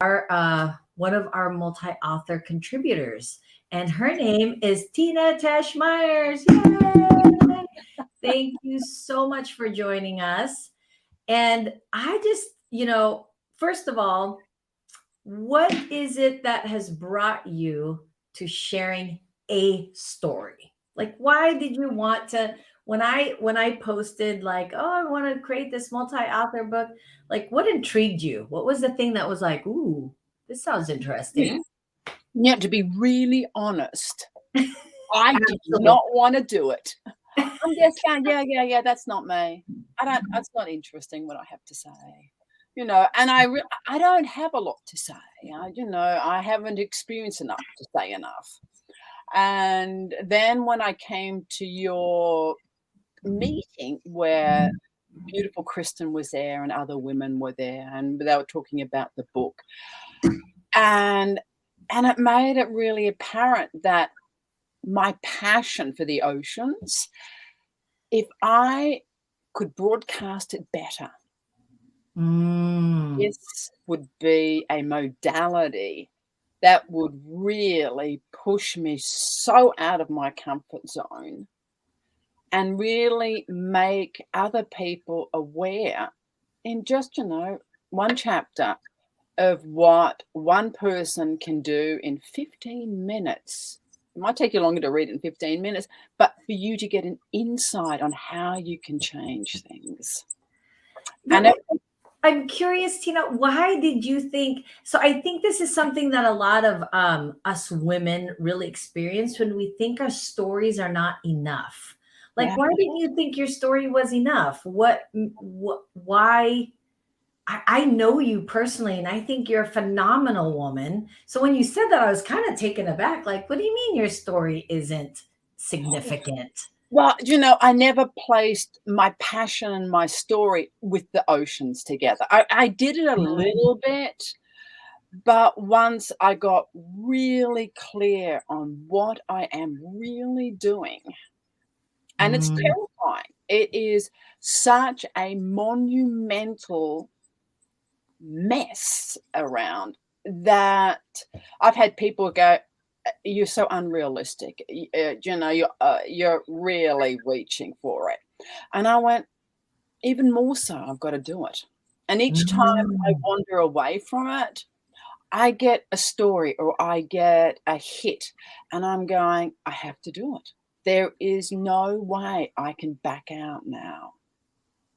our one of our multi-author contributors, and her name is Tina Tesch-Myers. Yay! Thank you so much for joining us. And I just, first of all, what is it that has brought you to sharing a story? Like, why did you want to? When I posted like, oh, I want to create this multi-author book, like, what intrigued you? What was the thing that was like, ooh, this sounds interesting? Yeah, to be really honest, I did Absolutely. not want to do it. I'm just going, yeah, that's not me. That's not interesting what I have to say. And I don't have a lot to say. I haven't experienced enough to say enough. And then when I came to your meeting where beautiful Kristen was there and other women were there and they were talking about the book, and it made it really apparent that my passion for the oceans, if I could broadcast it better, this would be a modality that would really push me so out of my comfort zone and really make other people aware in just, one chapter of what one person can do in 15 minutes. It might take you longer to read in 15 minutes, but for you to get an insight on how you can change things. And I'm curious, Tina, why did you think? So I think this is something that a lot of us women really experience when we think our stories are not enough. Like, why didn't you think your story was enough? Why? I know you personally, and I think you're a phenomenal woman. So when you said that, I was kind of taken aback. Like, what do you mean your story isn't significant? Well, I never placed my passion and my story with the oceans together. I did it a little bit, but once I got really clear on what I am really doing, and it's terrifying. It is such a monumental mess around that I've had people go, "You're so unrealistic. You're really reaching for it." And I went, even more so, I've got to do it. And each time I wander away from it, I get a story or I get a hit, and I'm going, I have to do it. There is no way I can back out now.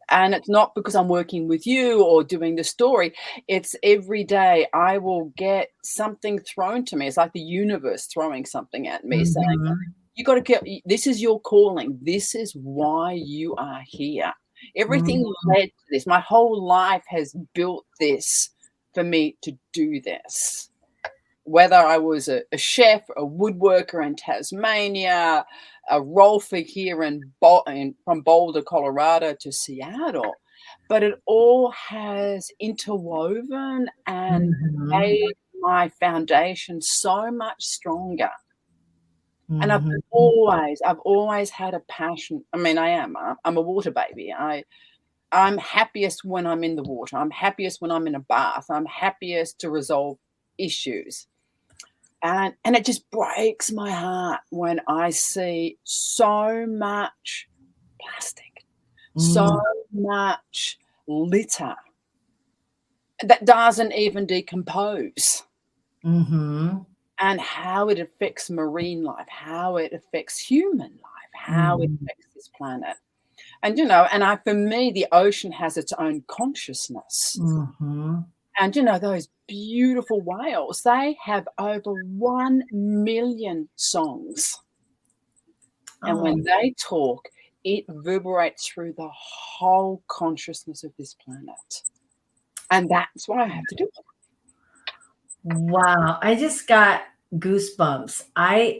And it's not because I'm working with you or doing the story. It's every day I will get something thrown to me. It's like the universe throwing something at me saying, you got to get, this is your calling. This is why you are here. Everything led to this. My whole life has built this for me to do this. Whether I was a chef, a woodworker in Tasmania, a rolfer here from Boulder, Colorado to Seattle, but it all has interwoven and made my foundation so much stronger. And I've always had a passion. I mean, I'm a water baby. I'm happiest when I'm in the water. I'm happiest when I'm in a bath. I'm happiest to resolve issues. And it just breaks my heart when I see so much plastic, so much litter that doesn't even decompose. And how it affects marine life, how it affects human life, how it affects this planet. And, for me, the ocean has its own consciousness. And, those beautiful whales, they have over 1 million songs. And when they talk, it reverberates through the whole consciousness of this planet. And that's why I have to do it. Wow. I just got goosebumps. I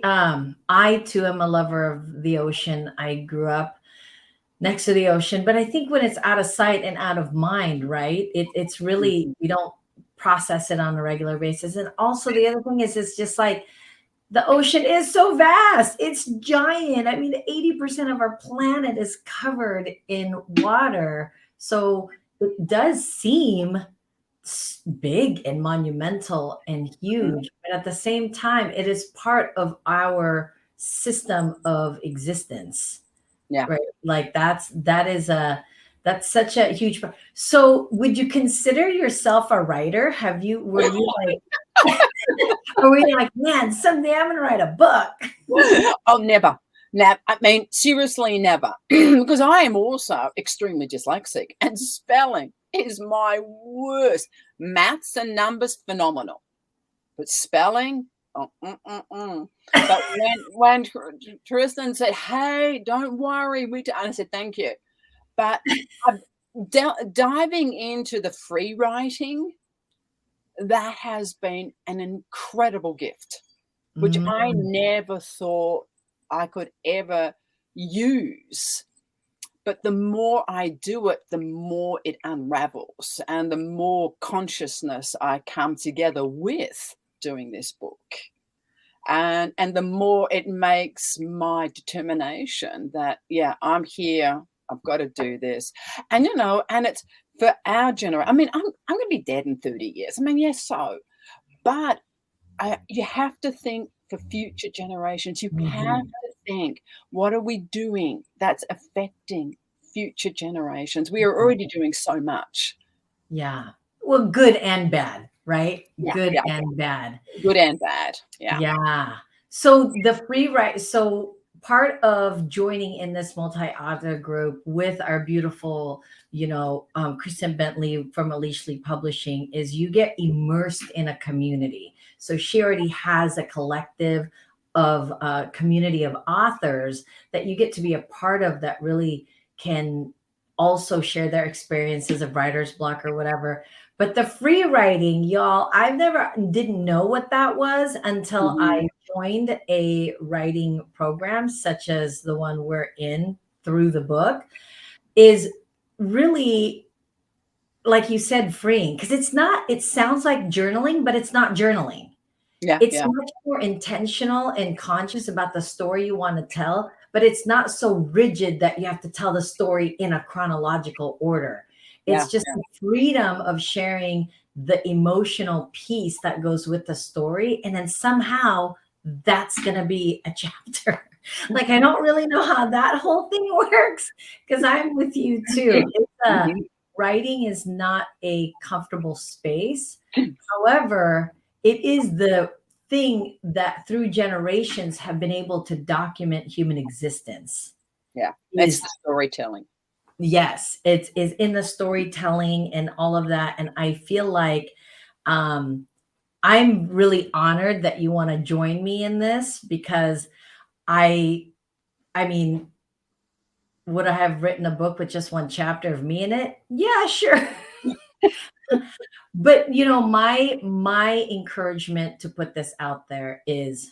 too am a lover of the ocean. I grew up next to the ocean, but I think when it's out of sight and out of mind, right? It's really, we don't process it on a regular basis. And also the other thing is, it's just like the ocean is so vast. It's giant. I mean, 80% of our planet is covered in water. So it does seem big and monumental and Mhm. huge, but at the same time, it is part of our system of existence, Yeah. right? Like that's such a huge part. So, would you consider yourself a writer? Were you like, or were you like, man, someday I'm gonna write a book? Oh, never. I mean, seriously, never. Because I am also extremely dyslexic, and spelling is my worst. Maths and numbers, phenomenal. But spelling, oh, But when Tristan said, "Hey, don't worry," and I said, "Thank you." But I'm diving into the free writing, that has been an incredible gift, which I Mm, never thought I could ever use. But the more I do it, the more it unravels and the more consciousness I come together with doing this book. And the more it makes my determination that, yeah, I'm here, I've got to do this. And and it's for our generation. I mean, I'm gonna be dead in 30 years. I mean, yes, so but you have to think for future generations. You have mhm. to think, what are we doing that's affecting future generations? We are already doing so much. Yeah. Well, good and bad, right? Yeah, Good yeah, and bad. good and bad. Yeah. Yeah. So the free write, so part of joining in this multi-author group with our beautiful, Kristen Bentley from Alishli Publishing is you get immersed in a community. So she already has a collective of a community of authors that you get to be a part of that really can also share their experiences of writer's block or whatever. But the free writing, y'all, I've never didn't know what that was until Mhm. I joined a writing program such as the one we're in through the book, is really, like you said, freeing, because it sounds like journaling, but it's not journaling. Yeah, It's yeah, much more intentional and conscious about the story you want to tell, but it's not so rigid that you have to tell the story in a chronological order. yeah, It's just yeah, the freedom of sharing the emotional piece that goes with the story. And then somehow that's going to be a chapter. Like, I don't really know how that whole thing works because I'm with you too. mhm, Writing is not a comfortable space. However, it is the thing that through generations have been able to document human existence. yeah. It's Is the storytelling. yes, it's is in the storytelling and all of that. And I feel like um I'm really honored that you want to join me in this because I I mean, would I have written a book with just one chapter of me in it? Yeah, sure. But my encouragement to put this out there is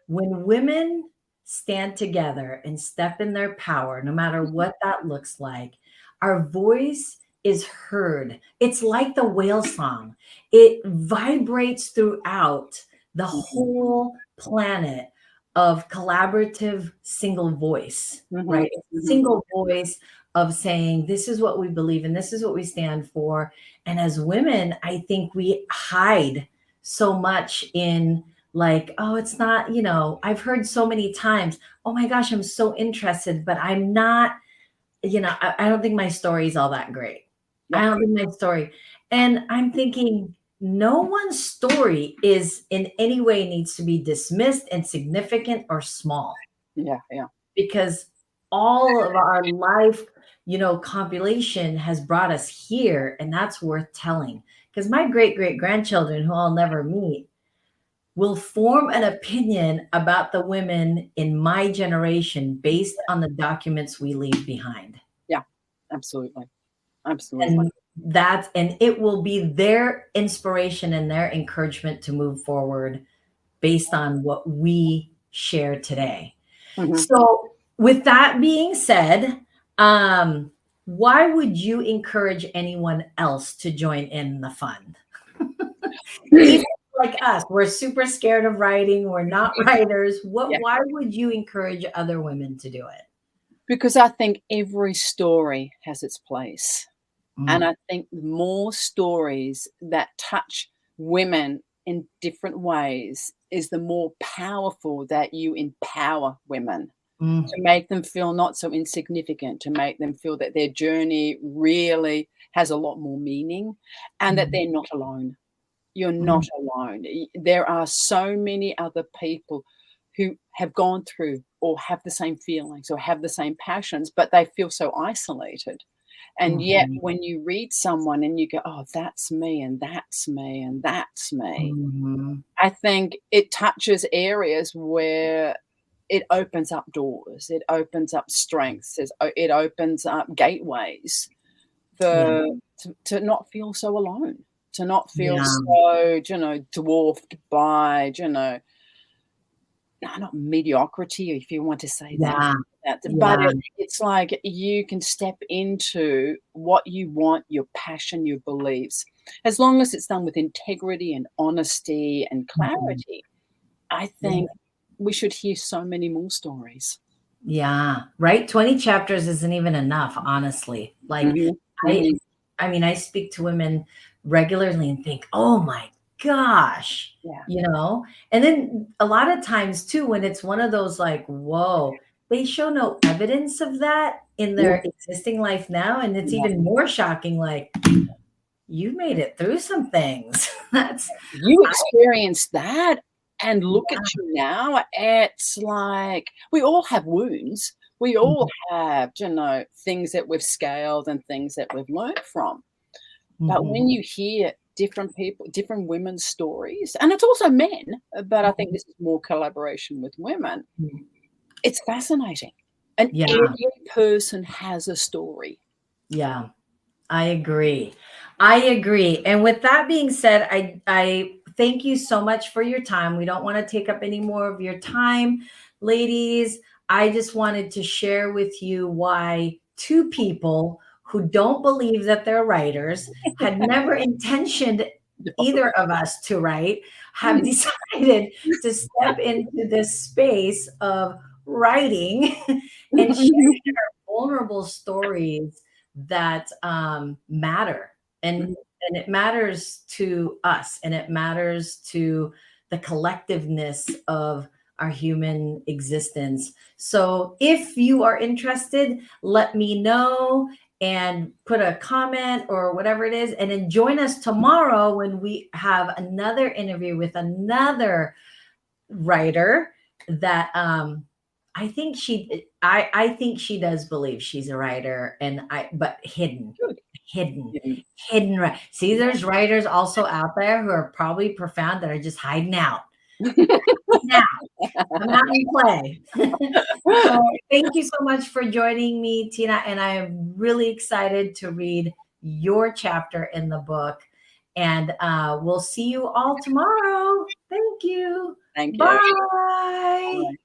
when women stand together and step in their power, no matter what that looks like, our voice is heard. It's like the whale song. It vibrates throughout the Mhm, whole planet of collaborative single voice, mhm, right? It's a mhm. single voice of saying, this is what we believe in, this is what we stand for. And as women, I think we hide so much in like, oh, it's not, I've heard so many times, oh my gosh, I'm so interested, but I'm not, I don't think my story is all that great. Yeah, I don't think my story. And I'm thinking, no one's story is in any way needs to be dismissed, insignificant, or small yeah, yeah, because all of our life, compilation has brought us here, and that's worth telling. Because my great great grandchildren, who I'll never meet, will form an opinion about the women in my generation based on the documents we leave behind. yeah. Absolutely, absolutely. And it will be their inspiration and their encouragement to move forward based on what we share today. Mhm. So, with that being said, why would you encourage anyone else to join in the fun? Even like us, we're super scared of writing. We're not writers. Yeah, Why would you encourage other women to do it? because I think every story has its place. And Mm, I think more stories that touch women in different ways is the more powerful that you empower women mm, to make them feel not so insignificant, to make them feel that their journey really has a lot more meaning and that mm, they're not alone. You're not mm, alone. There are so many other people who have gone through or have the same feelings or have the same passions, but they feel so isolated. And yet, mhm, when you read someone and you go, "Oh, that's me, and that's me, and that's me," mhm. I think it touches areas where it opens up doors, it opens up strengths, it opens up gateways Yeah, for to not feel so alone, to not feel yeah, so, dwarfed by, no, not mediocrity, if you want to say that, yeah, but yeah, it's like you can step into what you want, your passion, your beliefs. As long as it's done with integrity and honesty and mhm, clarity, I yeah, think we should hear so many more stories. yeah, right? 20 chapters isn't even enough, honestly. Like, Mhm, I mhm. I mean, I speak to women regularly and think, "Oh my gosh," Yeah, you know? And then a lot of times too, when it's one of those like, "Whoa," they show no evidence of that in yeah, their existing life now, and it's yeah. even more shocking, like, "You made it through some things." That's You I experienced that, and look yeah, at you now. It's like we all have wounds. We all mhm, have, things that we've scaled and things that we've learned from. But mhm, when you hear different people, different women's stories, and it's also men, but I think mhm, this is more collaboration with women, mhm. it's fascinating. And Yeah, every person has a story. yeah. I agree. I agree. And with that being said, I thank you so much for your time. We don't want to take up any more of your time, ladies. I just wanted to share with you why two people who don't believe that they're writers, had never intentioned either of us to write, have decided to step into this space of writing and vulnerable stories that matter, and it matters to us, and it matters to the collectiveness of our human existence. So if you are interested, let me know and put a comment or whatever it is, and then join us tomorrow when we have another interview with another writer that I think she does believe she's a writer, and I but Good. hidden Yeah. hidden right. See, there's writers also out there who are probably profound that are just hiding out. Now, come out and play. So thank you so much for joining me, Tina, and I am really excited to read your chapter in the book. And we'll see you all tomorrow. Thank you. Thank you. Bye. Bye.